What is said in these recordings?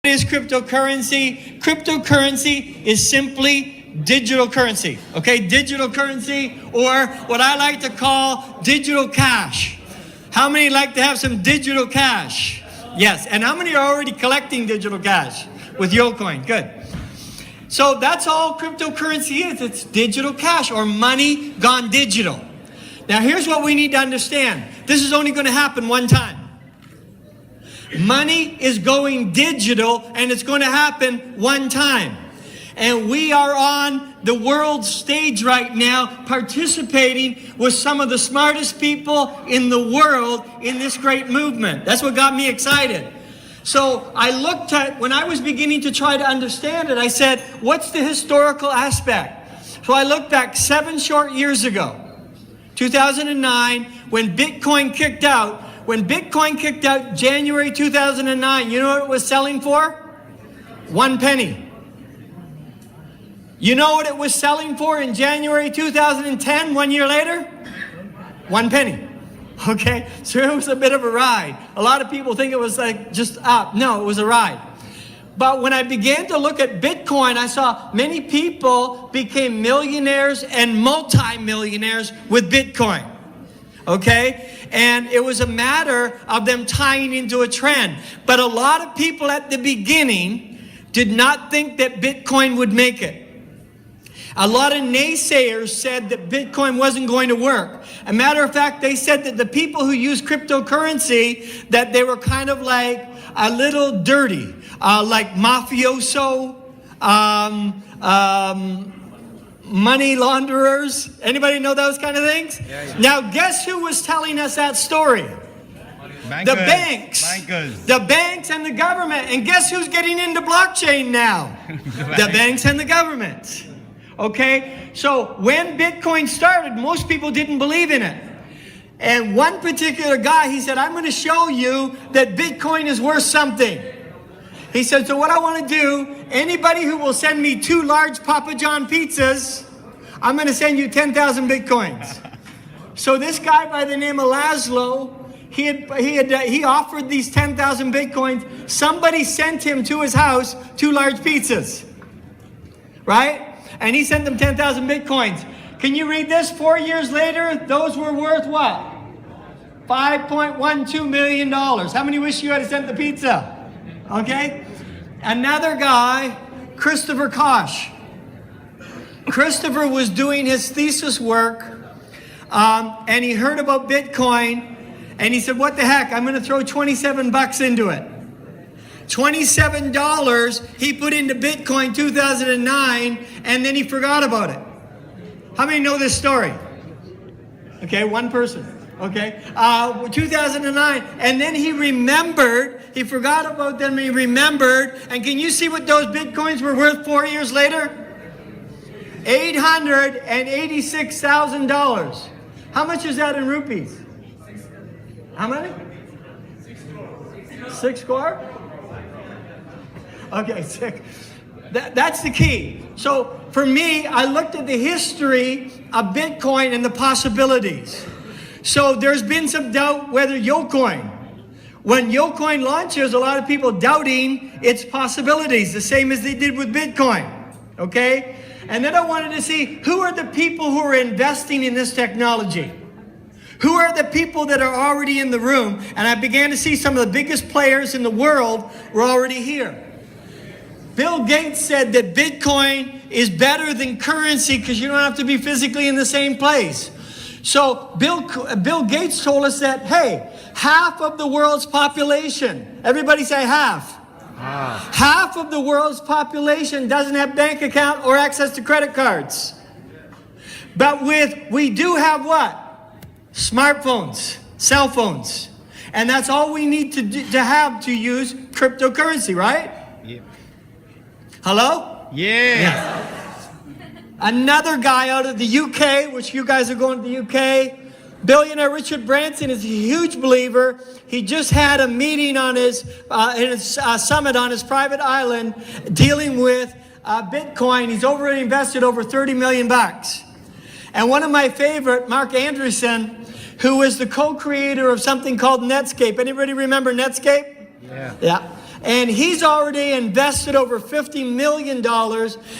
is cryptocurrency? Cryptocurrency is simply digital currency, okay? Digital currency, or what I like to call digital cash. How many like to have some digital cash? Yes, and how many are already collecting digital cash with Yocoin? Good. So that's all cryptocurrency is. It's digital cash, or money gone digital. Now here's what we need to understand. This is only going to happen one time. Money is going digital, and it's going to happen one time. And we are on the world stage right now, participating with some of the smartest people in the world in this great movement. That's what got me excited. So I looked at, when I was beginning to try to understand it, I said, what's the historical aspect? So I looked back 7 short years ago, 2009, when Bitcoin kicked out. When Bitcoin kicked out January 2009, you know what it was selling for? 1 penny. You know what it was selling for in January 2010, 1 year later? 1 penny. Okay, so it was a bit of a ride. A lot of people think it was like just up. No, it was a ride. But when I began to look at Bitcoin, I saw many people became millionaires and multi-millionaires with Bitcoin. Okay? And it was a matter of them tying into a trend. But a lot of people at the beginning did not think that Bitcoin would make it. A lot of naysayers said that Bitcoin wasn't going to work. As a matter of fact, they said that the people who use cryptocurrency, that they were kind of like a little dirty, like mafioso, money launderers. Anybody know those kind of things? Yeah. Now, guess who was telling us that story? The banks. The banks and the government. And guess who's getting into blockchain now? The banks and the government. Okay? So when Bitcoin started, most people didn't believe in it. And one particular guy, he said, I'm going to show you that Bitcoin is worth something. He said, so what I want to do, anybody who will send me 2 large Papa John pizzas, I'm going to send you 10,000 Bitcoins. So this guy by the name of Laszlo, he offered these 10,000 Bitcoins. Somebody sent him to his house 2 large pizzas. Right? And he sent them 10,000 Bitcoins. Can you read this? 4 years later, those were worth what? $5.12 million. How many wish you had sent the pizza? Okay? Another guy, Christopher Koch. Christopher was doing his thesis work, and he heard about Bitcoin, and he said, what the heck, I'm going to throw 27 bucks into it. $27 he put into Bitcoin 2009, and then he forgot about it. How many know this story? Okay, one person. Okay, 2009, and then he remembered, he forgot about them, he remembered, and can you see what those Bitcoins were worth 4 years later? $886,000. How much is that in rupees? How many? 6 crore? Okay, 6. That's the key. So for me, I looked at the history of Bitcoin and the possibilities. So there's been some doubt whether Yocoin. When Yocoin launches, a lot of people doubting its possibilities, the same as they did with Bitcoin. Okay? And then I wanted to see who are the people who are investing in this technology. Who are the people that are already in the room? And I began to see some of the biggest players in the world were already here. Bill Gates said that Bitcoin is better than currency because you don't have to be physically in the same place. So Bill Gates told us that, hey, half of the world's population, everybody say half. Half of the world's population doesn't have bank account or access to credit cards. But we do have what? Smartphones, cell phones. And that's all we need to have to use cryptocurrency, right? Yeah. Hello? Yeah. Yes. Another guy out of the UK, which you guys are going to the UK, billionaire Richard Branson is a huge believer. He just had a meeting on his summit on his private island dealing with Bitcoin. He's already invested over 30 million bucks. And one of my favorite, Mark Andreessen, who is the co-creator of something called Netscape. Anybody remember Netscape? Yeah. Yeah. And he's already invested over $50 million,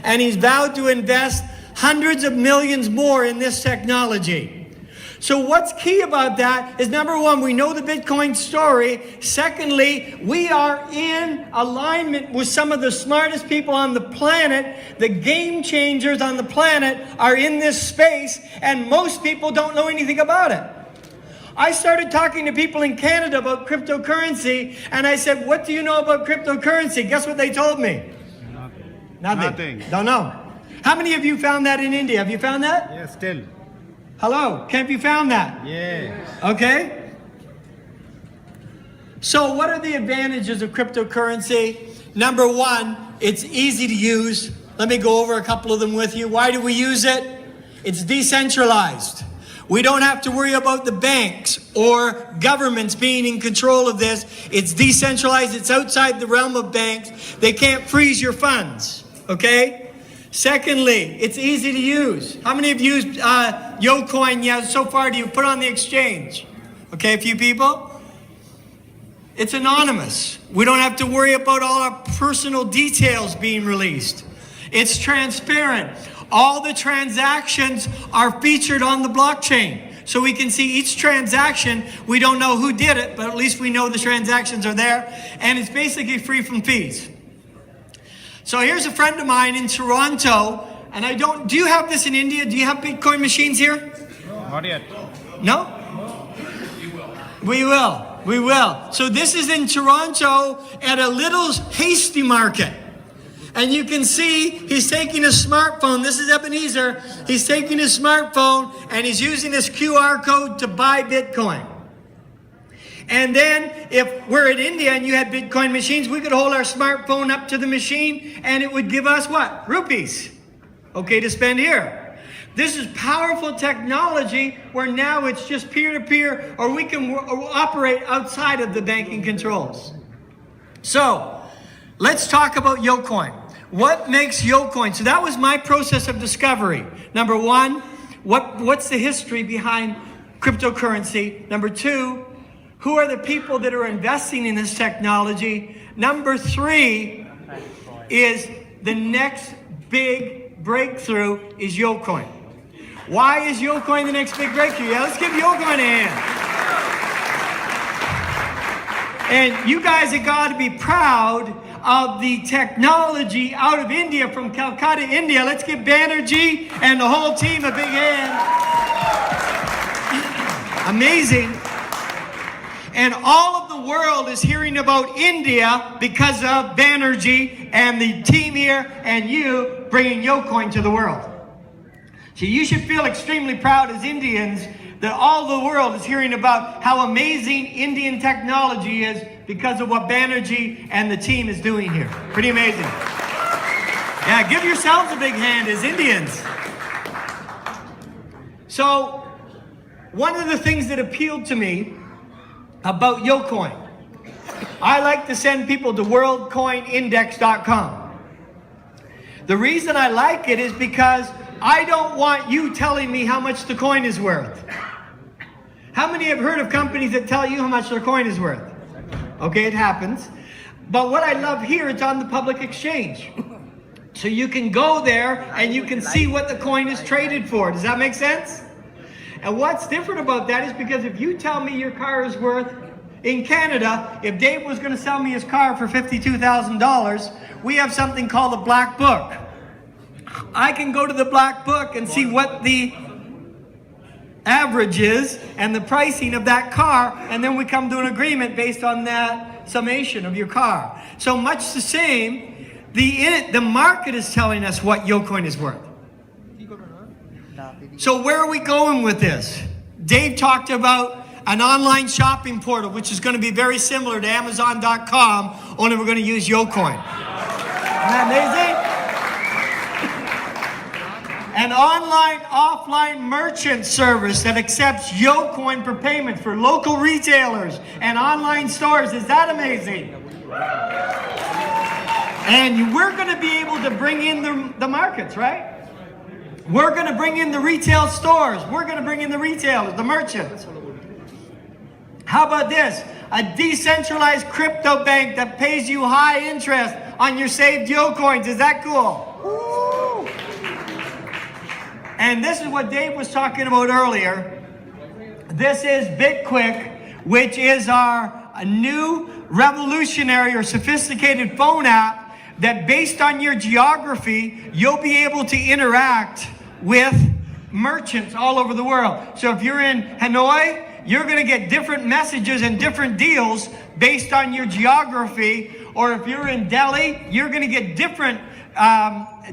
and he's vowed to invest hundreds of millions more in this technology. So what's key about that is, number one, we know the Bitcoin story. Secondly, we are in alignment with some of the smartest people on the planet. The game changers on the planet are in this space, and most people don't know anything about it. I started talking to people in Canada about cryptocurrency, and I said, what do you know about cryptocurrency? Guess what they told me? Nothing. Don't know. How many of you found that in India? Have you found that? Yes, still. Hello, have you found that? Yes. Okay. So what are the advantages of cryptocurrency? Number one, it's easy to use. Let me go over a couple of them with you. Why do we use it? It's decentralized. We don't have to worry about the banks or governments being in control of this. It's decentralized. It's outside the realm of banks. They can't freeze your funds. Okay? Secondly, it's easy to use. How many have used Yocoin so far? Do you put on the exchange? Okay, a few people. It's anonymous. We don't have to worry about all our personal details being released. It's transparent. All the transactions are featured on the blockchain. So we can see each transaction. We don't know who did it, but at least we know the transactions are there. And it's basically free from fees. So here's a friend of mine in Toronto, and do you have this in India? Do you have Bitcoin machines here? Not yet. No? We will. So this is in Toronto at a little hasty market. And you can see he's taking a smartphone. This is Ebenezer. He's taking his smartphone and he's using this QR code to buy Bitcoin. And then if we're in India and you had Bitcoin machines, we could hold our smartphone up to the machine and it would give us what? Rupees. Okay, to spend here. This is powerful technology where now it's just peer-to-peer, or we can operate outside of the banking controls. So let's talk about Yocoin. What makes Yocoin? So that was my process of discovery. Number one, what's the history behind cryptocurrency? Number two, who are the people that are investing in this technology? Number three is the next big breakthrough is Yocoin. Why is Yocoin the next big breakthrough? Yeah, let's give Yocoin a hand. And you guys have got to be proud of the technology out of India, from Calcutta, India. Let's give Banerjee and the whole team a big hand. Amazing. And all of the world is hearing about India because of Banerjee and the team here and you bringing Yocoin to the world. So you should feel extremely proud as Indians that all the world is hearing about how amazing Indian technology is because of what Banerjee and the team is doing here. Pretty amazing. Yeah, give yourselves a big hand as Indians. So one of the things that appealed to me about Yocoin, I like to send people to worldcoinindex.com. The reason I like it is because I don't want you telling me how much the coin is worth. How many have heard of companies that tell you how much their coin is worth? Okay, it happens. But what I love here, it's on the public exchange. So you can go there and you can see what the coin is traded for. Does that make sense? And what's different about that is because if you tell me your car is worth, in Canada, if Dave was going to sell me his car for $52,000, we have something called a black book. I can go to the black book and see what the average is and the pricing of that car, and then we come to an agreement based on that summation of your car. So much the same, the market is telling us what Yocoin is worth. So where are we going with this? Dave talked about an online shopping portal, which is going to be very similar to Amazon.com, only we're going to use Yocoin. Isn't that amazing? An online, offline merchant service that accepts Yocoin for payments for local retailers and online stores. Is that amazing? And we're going to be able to bring in the markets, right? We're going to bring in the retail stores. We're going to bring in the retailers, the merchants. How about this? A decentralized crypto bank that pays you high interest on your saved Yocoins. Is that cool? Woo! And this is what Dave was talking about earlier. This is BitQuick, which is our new revolutionary or sophisticated phone app that, based on your geography, you'll be able to interact with merchants all over the world. So if you're in Hanoi, you're going to get different messages and different deals based on your geography. Or if you're in Delhi, you're going to get different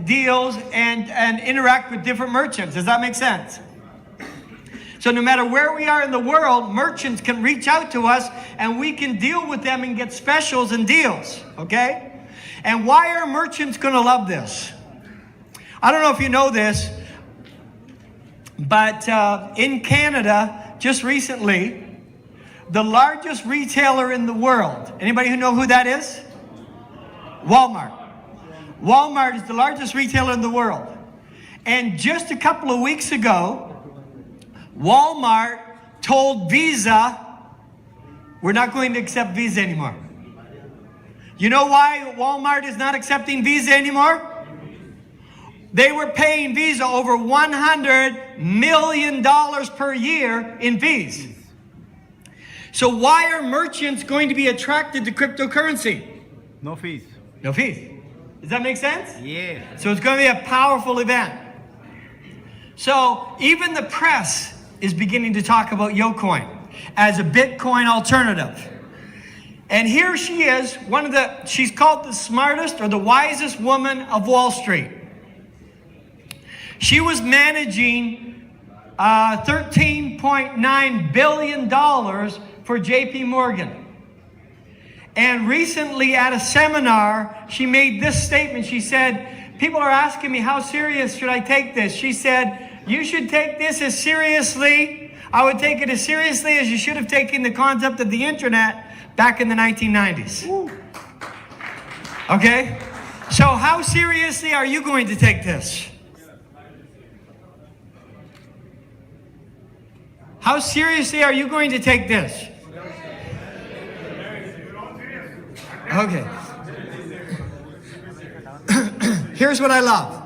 deals and interact with different merchants. Does that make sense? So no matter where we are in the world, merchants can reach out to us and we can deal with them and get specials and deals, okay? And why are merchants going to love this? I don't know if you know this, but in Canada, just recently, the largest retailer in the world, anybody who know who that is? Walmart. Walmart is the largest retailer in the world. And just a couple of weeks ago, Walmart told Visa, we're not going to accept Visa anymore. You know why Walmart is not accepting Visa anymore? They were paying Visa over $100 million per year in fees. So why are merchants going to be attracted to cryptocurrency? No fees. No fees. Does that make sense? Yeah. So it's going to be a powerful event. So even the press is beginning to talk about Yocoin as a Bitcoin alternative. And here she is, she's called the smartest or the wisest woman of Wall Street. She was managing $13.9 billion for JP Morgan. And recently at a seminar, she made this statement. She said, people are asking me, how serious should I take this? She said, you should take this as seriously. I would take it as seriously as you should have taken the concept of the internet back in the 1990s. Okay? So how seriously are you going to take this? How seriously are you going to take this? Okay. Here's what I love.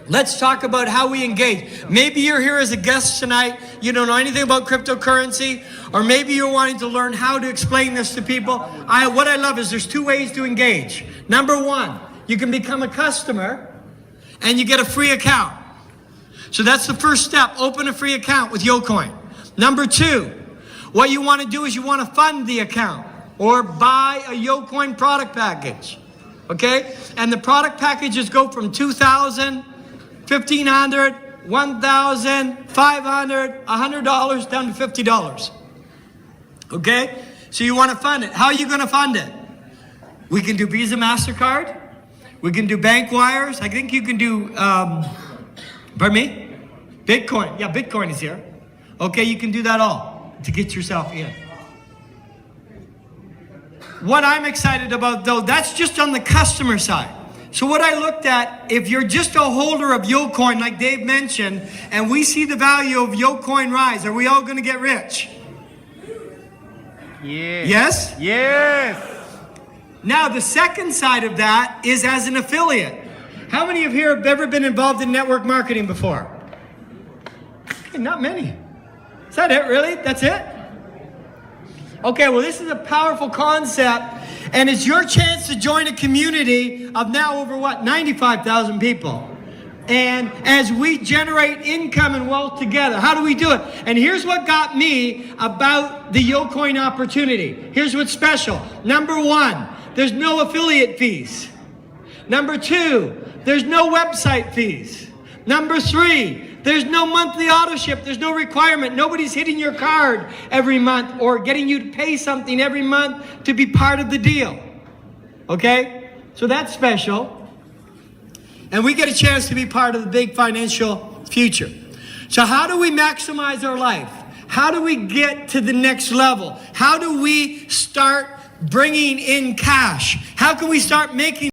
Let's talk about how we engage. Maybe you're here as a guest tonight. You don't know anything about cryptocurrency, or maybe you're wanting to learn how to explain this to people. What I love is there's two ways to engage. Number one, you can become a customer and you get a free account. So that's the first step. Open a free account with Yocoin. Number two, what you want to do is you want to fund the account or buy a Yocoin product package. Okay? And the product packages go from $2,000, $1,500, $1,000, $500, $100 down to $50. Okay? So you want to fund it. How are you going to fund it? We can do Visa, MasterCard. We can do bank wires. I think you can do, pardon me? Bitcoin. Yeah, Bitcoin is here. Okay, you can do that all to get yourself in. What I'm excited about, though, that's just on the customer side. So what I looked at, if you're just a holder of Yocoin, like Dave mentioned, and we see the value of Yocoin rise, are we all going to get rich? Yes. Yes? Yes. Now, the second side of that is as an affiliate. How many of you here have ever been involved in network marketing before? Not many. Is that it, really? That's it? Okay, well, this is a powerful concept, and it's your chance to join a community of now over, 95,000 people. And as we generate income and wealth together, how do we do it? And here's what got me about the Yocoin opportunity. Here's what's special. Number one, there's no affiliate fees. Number two, there's no website fees. Number three, there's no monthly auto ship. There's no requirement. Nobody's hitting your card every month or getting you to pay something every month to be part of the deal. Okay? So that's special. And we get a chance to be part of the big financial future. So how do we maximize our life? How do we get to the next level? How do we start bringing in cash? How can we start making